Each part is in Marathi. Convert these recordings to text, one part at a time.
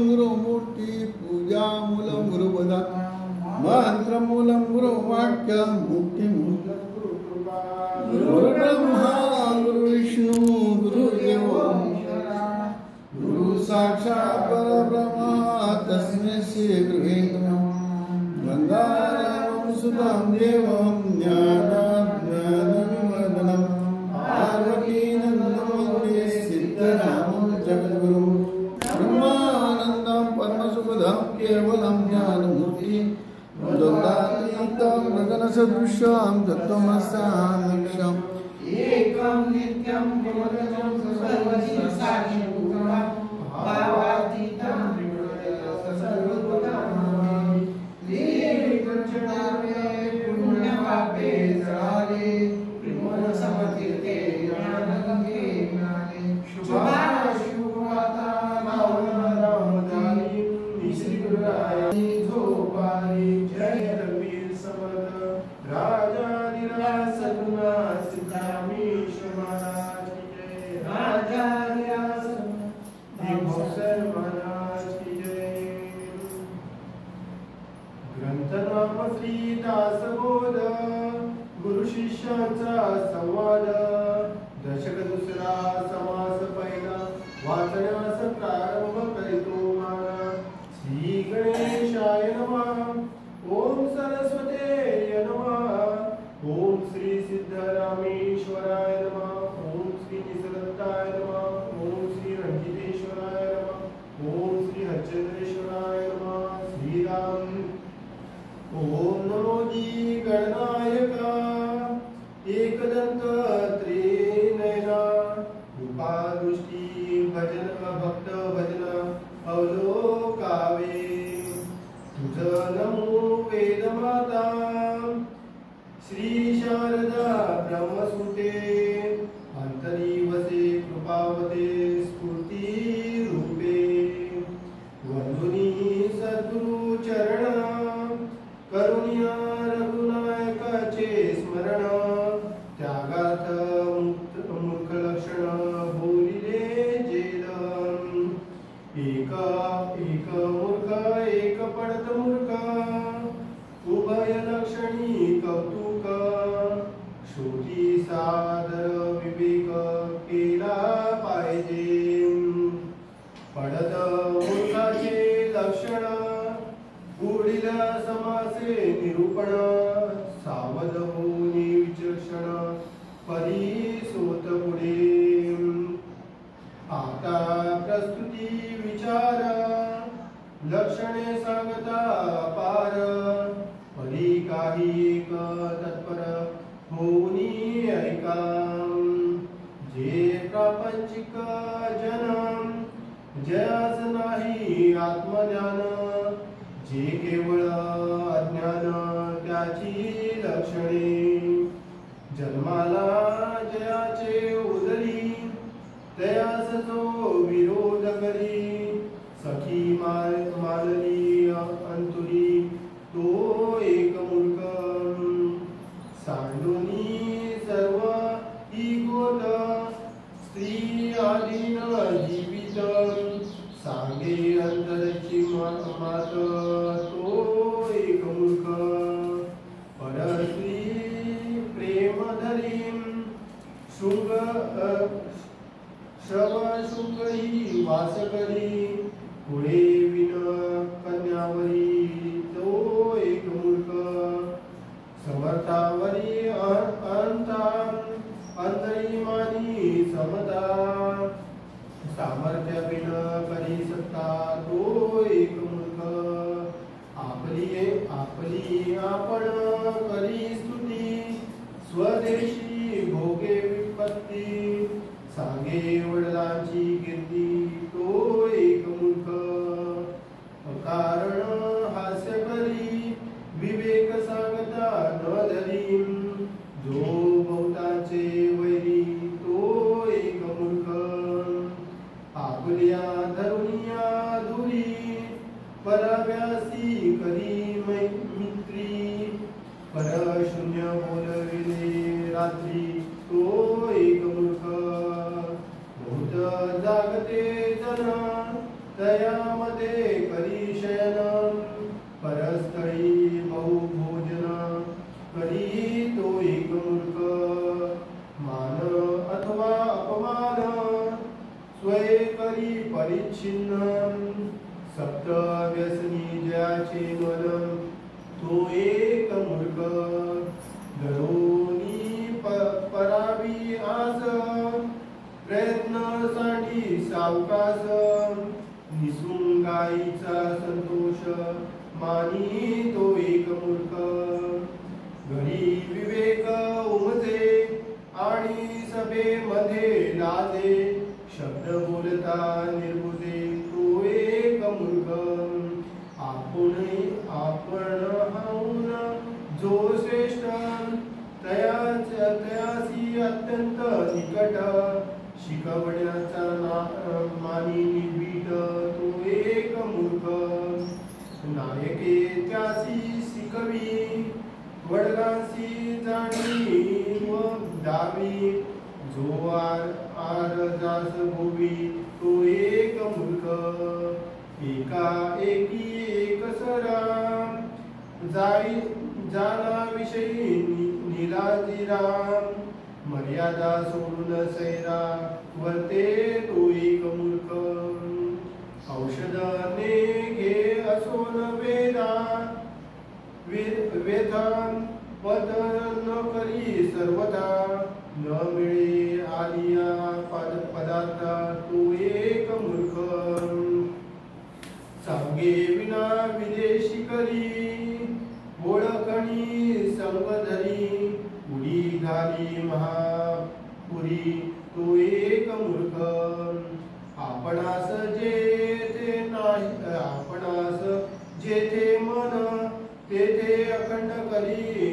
गुरुमूर्ति पूजा मूलम गुरुपदा मंत्रमूलम गुरुवाक्यम मुक्तिमूलम गुरु ब्रह्मा गुरु विष्णु गुरुदेव गुरु साक्षात् परब्रह्म तस्मै श्री गुरुवे नमः। वन्दामि सुतं देवं ज्ञानाज्ञानविवर्धनं पार्वतीनन्दनं वन्दे सिद्धरामं जगद्गुरुं ब्रह्मानन्दं परमसुखदं केवलं ज्ञानमूर्तिं द्वन्द्वातीतं गगनसदृशं तत्त्वमस्यामीक्षम् एकं नित्यं निर्मलं सर्वस्य साक्षिभूतं भावातीतं सर्वभूतं लीलकचनावे पुण्यपापे जलाले विमोचनसमतीर्थे ज्ञानगंगे ज्ञाने शुभाशुभता नामदानी श्री गुरुराय झोपारी जय रवीर समर्थ राजाधिराज सद्गुणा सिद्धामीश महाराज की जय। राजाधिराज देवोसर महाराज की जय। ग्रंथनाम श्री दासबोध गुरु शिष्यांचा संवाद दशक दुसरा समास पहिला वाचण्यास प्रारंभ करीतो माना। श्री गणेशाय नमः। ओम सरस्वते नमः। ओम श्री सिद्धरामेश्वराय नमः। ओम श्री निसरताय नमः। ओम श्री रंजितेश्वराय नमः। ओम श्री हरचंद्रेश्वराय नमः। श्री राम। ओम नमो जी गणनायका एकदंत त्रिनयना कृपा दृष्टी भजन भक्त भजन अवलोकावे तुझ नमो वेदमाता श्री शारदा ब्रह्मसुते अंतरी वसे कृपावते स्फूर्ती रूपे वंदुनी सद्गुरु चरण करुणिया रघुनायकाचे स्मरण त्यागात मूर्ख लक्षण बोलिले जेल एक मूर्ख एक पडत मूर्ख उभय लक्षणी कौतुक श्रुती सादर विवेक केला पाहिजे पडत मूर्खाचे लक्षण पुढील समासे निरूपण सावध होऊनी विचक्षण परिसोत पुढे आता प्रस्तुती विचार लक्षणे सांगता पार परी काही एक तत्पर होऊनी ऐका जे प्रापंचिक जन जयास नाही आत्मज्ञान जे केवळ अज्ञान त्याची लक्षणे जन्माला जयाचे उदरी तयास जो विरोध करी सखी मानली अंतुरी तो एक मूर्ख सांडुनी सर्व ही गोत स्त्री आधीन जीवित सांगे अंतरची मात तो एक मूर्ख परस्त्री प्रेम धरी शुभ श्रव शुभ ही वास करी पुढे विन कन्यावरी तो एक मूर्ख समर्थावरी अंता अंतरिमानी समता सामर्थ्य बिन करी सत्ता तो एक मूर्ख आपली आपण करी स्तुती स्वदेशी भोगे विपत्ती सांगे वडिलांची कीर्ती तो एक अंगणामध्ये करी शयन परस्थळी बहुभोजन करी तो एक मूर्ख मान अथवा अपमान स्वये करी परिच्छिन्न सप्त व्यसनी ज्याचे मन तो एक मूर्ख धरोनी परावी आस प्रयत्न साठी सावकाश निसुंगाईचा संतोष मानी तो एक मूर्ख घरी विवेक उमजे आणि सभेमध्ये लाजे शब्द बोलता निर्बुजे तो एक मूर्ख आपण हाऊन जो श्रेष्ठ तयासी अत्यंत निकट शिकवण्याचा मानी निर्भीड तो एक मूर्ख नायके त्यासी शिकवी वडगांसी जाणी व दावी जो आर जास भोवी तो एक मूर्ख एका एकी एक सरा जाई जाना विषयी निराजिराम मर्यादा सोडून सैरा वर्ते तो एक मूर्ख औषध ने घे असोन वेदा वेदान पद न करी सर्वथा न मिळे आलिया पदार्थ तो एक मूर्ख सांगे विना विदेशी करी ओळखणी संग धरी उडी घाली महापुरी तो एक मूर्ख आपणास जेथे नाही आपणास जेथे मन तेथे अखंड करी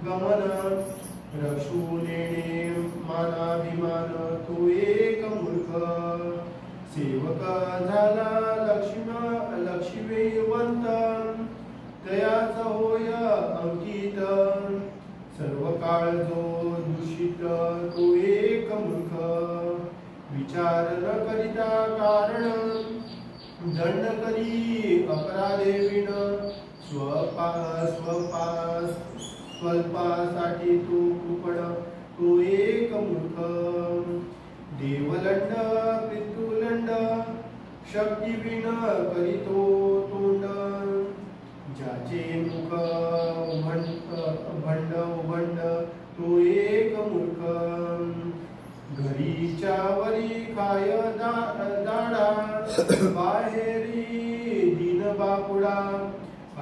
गमन रक्षू नेणे मानाभिमान तो एक मूर्ख सेवक झाला लक्ष्मीवंत तयाच होय अंकित सर्व काळ जो दूषित तो एक मूर्ख विचार न करिता कारण दंड करी अपराधे विण स्वल्पासाठी तो कृपण तो एक मूर्ख देवलंड पितृलंड शक्ती विण करीतो तोंड ज्याचे मुख भंड उभंड तो एक मूर्ख घरीच्या वरी खाय दाडा बाहेरी दिन बापुडा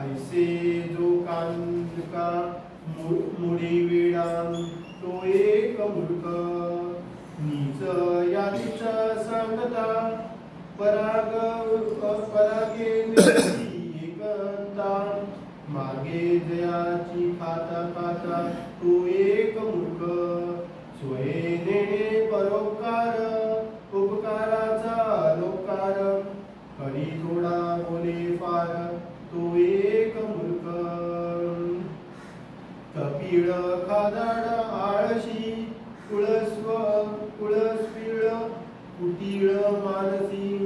ऐसे जो कांका मुडी विडा तो एक मूर्ख नीच यातीचा सांगता परागे एकंता मागे जयाची खाता खाता तो एक मूर्ख स्वये नेणे परोपकार उपकाराचा लोकार करी थोडा बोले फार तो एक मूर्ख कपिळ खादाड आळशी कुळस्पीळ कुटीळ मानसी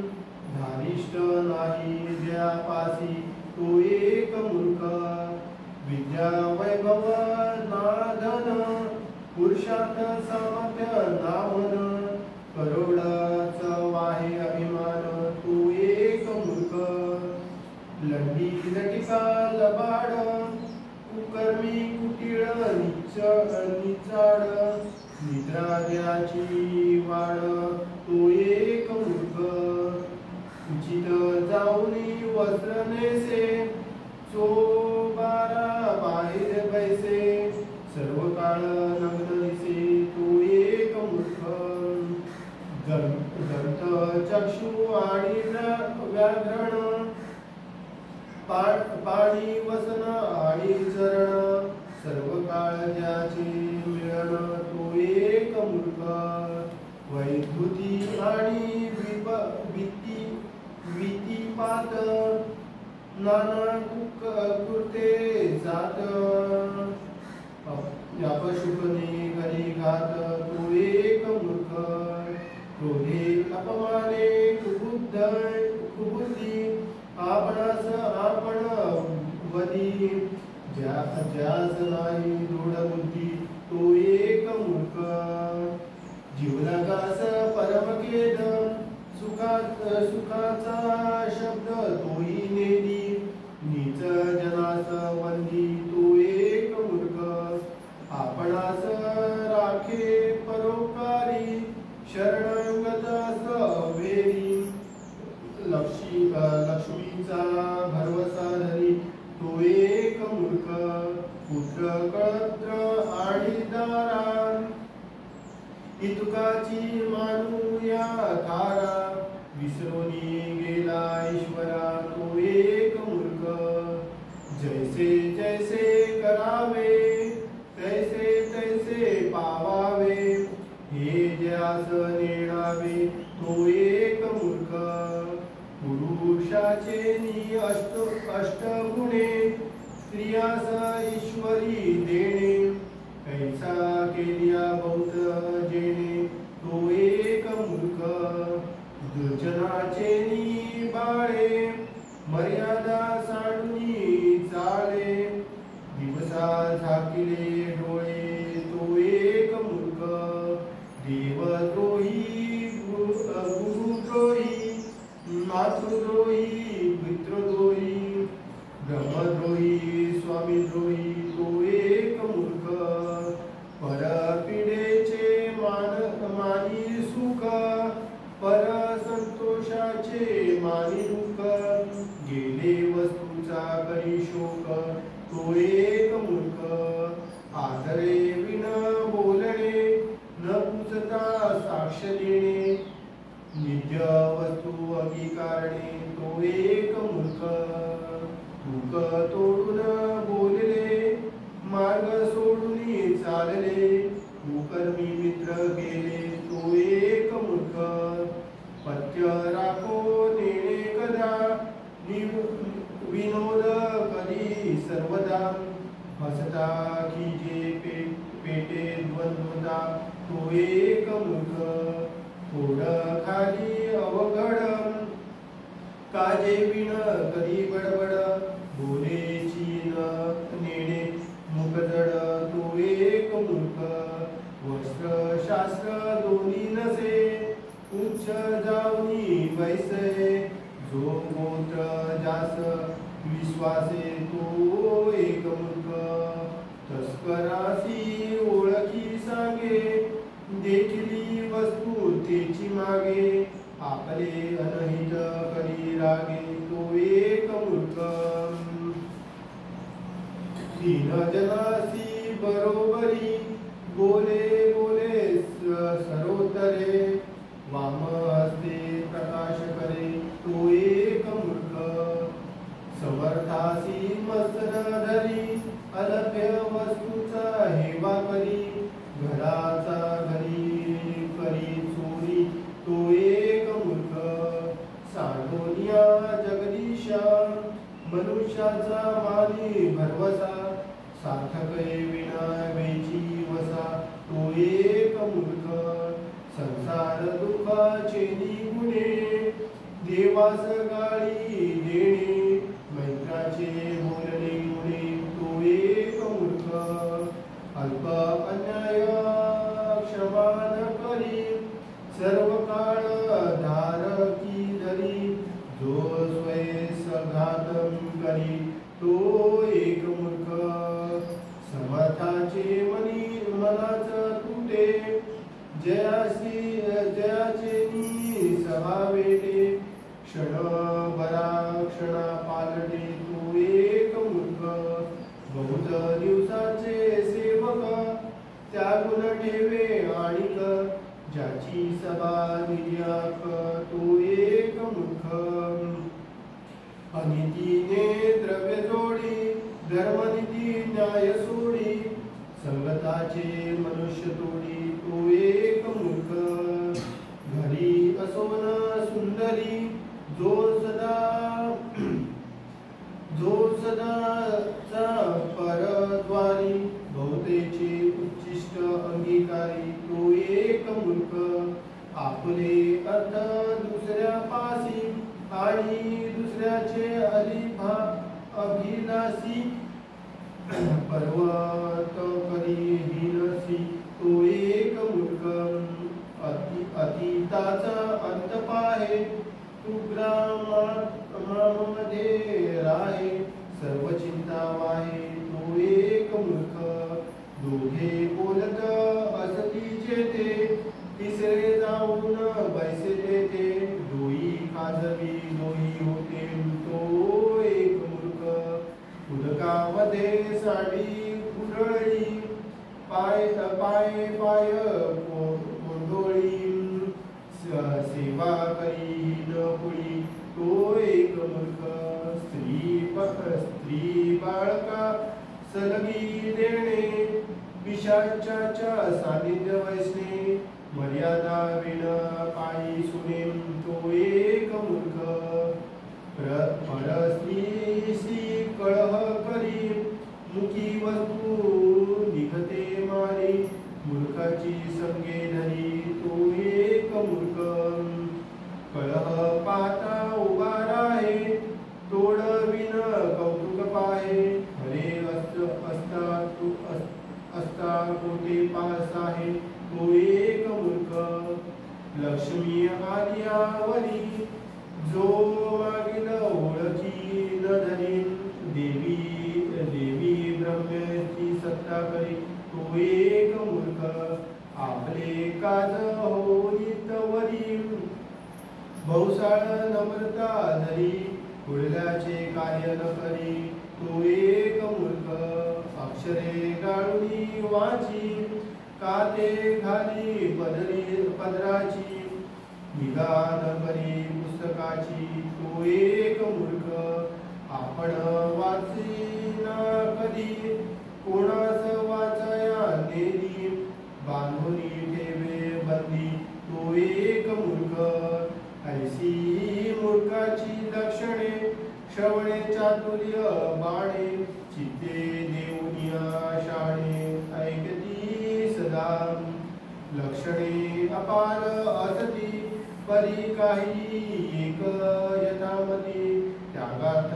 धारिष्ट नाही ज्यापासी तो एक मूर्ख विद्या वैभव नाधन पुरुषार्थ सामर्थ्य नामन करोडाच वाहे अभिमान तो एक मूर्ख लंडी लटिका लबाड कुकर्मी कुटीळ निचाड निद्रा द्याची वाड तो एक मूर्ख उचित जाऊनी वस्त्र नेसे चोबारा बाहेर बैसे सर्व काळ नग्न दिसे तो एक मूर्ख दंत चक्षु आणि व्याघ्रण पाणी वसन आणि चरण सर्व काळ ज्याचे मिळण तो एक मूर्ख वैद्युती आणि भीतीपात नाना कुर्ते जात अपशुकने घरी घात तो एक मूर्ख क्रोधे अपमाने कुबुद्धी ज्यास नाही दृढ बुद्धी तो एक मूर्ख. जीवलगास परमखेद सुखाचा शब्द तोही नेदी. नीच जनास वंदी तो एक मूर्ख. आपणास राखे परोपकारी शरणागतास अवेरी. लक्ष्मीचा भरवसा धरी तो एक मूर्ख. पुत्र कळत्र आणि दारा इतुकाची मानूया तारा. विसरोनी गेला ईश्वरा तो एक मूर्ख. जैसे जैसे करावे तैसे तैसे पावावे. हे ज्यास नेणावे तो एक मूर्ख. पुरुषाचे अष्टगुणे स्त्रियास ईश्वरी देणे. कैसा केलिया बहुत जेणे तो एक मूर्ख. दुर्जनाचे बाळे मर्यादा सांडूनी चाले. दिवसा झाकिले डोळे तो एक मूर्ख. देवद्रोही गुरुद्रोही मातृद्रोही मित्रद्रोही ब्रह्मद्रोही स्वामीद्रोही तो एक मूर्ख. परपीडेचे मानी सुख पर संतोषाचे मानी दुःख. गेले वस्तूचा करी शोक तो एक मूर्ख. आदरे विन बोलणे न पुसता साक्ष देणे. नित्य वस्तू अंगीकारणे तो एक मूर्ख. तुक तोडून बोलले मार्ग सोडून चालले. कुकर्मी मित्र गेले तो एक मूर्ख. पथ्य राखो नेणे कदा विनोद कधी सर्वदा. हसता की जे पेटे द्वंद्वता तो एक मूर्ख. थोड खाली अवघड काजे विण कधी बडबड. बोलेची न नेणे मुखजड तो एक मूर्ख. वस्त्र शास्त्र दोन्ही नसे उच्च जाऊनी बैसे. जो गोत्र जास विश्वासे तो एक मूर्ख. तस्करासी ओळखी सांगे देखिली वस्तू तेची मागे. आपले अनहित करी रागे तो एक मूर्ख. तीन जनासी बरोबरी बोले बोले सरोतरे. वाम हस्ते प्रकाश करे तो एक मूर्ख. समर्थासी मसन धरी अलभ्य वस्तूचा हेवा करी. घराचा घरी करी चोरी तो एक मूर्ख. साठोनिया जगदीशा मनुष्याचा मानी भरवसा. सार्थके विना वेची वसा तो एक मूर्ख. संसार दुःखाचे गुणे देवास गाळी देणे. मैत्राचे बोलणे गुणे तो एक मूर्ख. अल्प अन्याय क्षमा न करी सर्व काळ धारकी धरी. जो स्वयेस घातम करी तो एक मूर्ख. समर्थाचे मनाच तुटे जयाचे सभा वेटे. क्षणभरा क्षणा पालटे तो एक मूर्ख. बहुत दिवसाचे सेवक त्यागुण ठेवे आणिक. ज्याची सभा निर्याक तो एक मूर्ख. अनितीने द्रव्य जोडी धर्मनिधी न्याय सोडी. संगताचे मनुष्य तोडी तो एक मूर्ख. घरी असोन सुंदरी जो सदाचा परद्वारी. बहुतेचे उच्चिष्ट अंगीकारी तो एक मूर्ख. आपले अर्थ दुसऱ्या पासी आणि दुसऱ्याचे अभिलाषी. पर्वत करी हिनसी तो एक मूर्ख अतीताचा अंत पाहे तू ग्रामामध्ये राहे सर्व चिंता वाहे तो एक मूर्ख दोघे बोलत असतीचे ते तिसरे जाऊन बैसले ते डोई खाजवी डोई होते तो एक मूर्ख उदकामध्ये साडी उडळी पाय पाय पाय कोंडोळी सेवा करी न पुळी तो एक मूर्ख स्त्री बाळका सलगी देणे पिशाचाच्या सानिध्य वैसणे मर्यादा विण पायी सुने तो एक मूर्ख परस्त्रीशी कळह करी मुखी वस्तू निघते मारी मूर्खाची संगे धरी तो एक मूर्ख कळह पाहता उभा राहे तोड विन कौतुक पाहे हरे असता कोठे पास आहे तो एक मूर्ख लक्ष्मी आर्यावरी जो मागील ओळखी न धरी देवी ब्रह्मेची सत्ता करी तो एक मूर्ख आपले काज होईत वरी बहुसाळ नम्रता धरी पुढल्याचे कार्य न करी तो एक मूर्ख अक्षरे गाळूनी वाची काते घाली पदराची निगान करी पुस्तकाची तो एक मूर्ख आपण वाचीना कधी कोणास वाचया नेली बांधुनी ठेवे बंदी तो एक मूर्ख ऐसी मूर्खाची लक्षणे श्रवणे चातुर्य बाणे चित्ते देऊनिया शाणे ऐकती सदा लक्षणे अपार असती परी काही एक यथामती त्यागात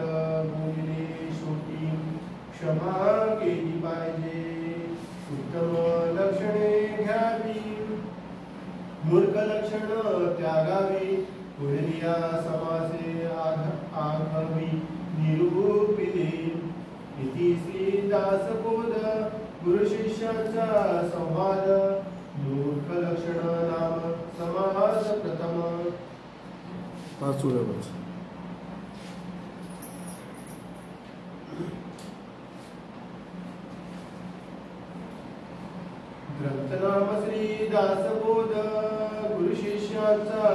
बोलणे शेवटी क्षमा केली पाहिजे उत्तम लक्षणे घ्यावी मूर्ख लक्षण त्यागावी पुढलिया समासे आघवी निरूपिले इति श्री दासबोध गुरु शिष्याचा संवाद मूर्ख लक्षण नाम समास प्रथम ग्रंथनाम श्री दासबोध गुरु शिष्याचा